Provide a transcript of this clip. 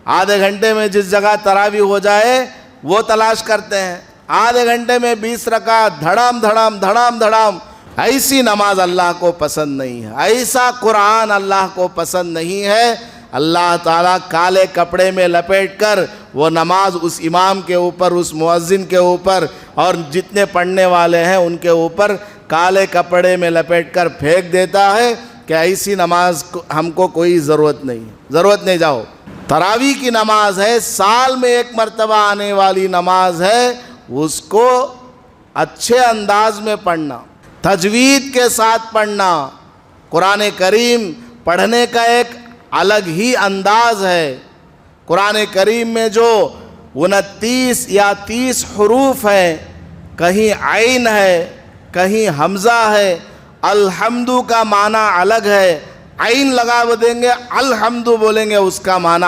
آدھے گھنٹے میں جس جگہ تراویح ہو جائے وہ تلاش کرتے ہیں، آدھے گھنٹے میں 20 رکعت دھڑام دھڑام دھڑام دھڑام۔ ایسی نماز اللہ کو پسند نہیں ہے، ایسا قرآن اللہ کو پسند نہیں ہے۔ اللہ تعالیٰ کالے کپڑے میں لپیٹ کر وہ نماز اس امام کے اوپر، اس مؤذن کے اوپر اور جتنے پڑھنے والے ہیں ان کے اوپر کالے کپڑے میں لپیٹ کر پھینک دیتا ہے کہ ایسی نماز ہم کو کوئی ضرورت نہیں، جاؤ۔ تراویح کی نماز ہے، سال میں ایک مرتبہ آنے والی نماز ہے، اس کو اچھے انداز میں پڑھنا، تجوید کے ساتھ پڑھنا۔ قرآن کریم پڑھنے کا ایک الگ ہی انداز ہے۔ قرآن کریم میں جو 29 یا 30 حروف ہیں، کہیں عین ہے، کہیں حمزہ ہے۔ الحمد کا معنی الگ ہے، عین لگا دیں گے الحمد بولیں گے، اس کا معنی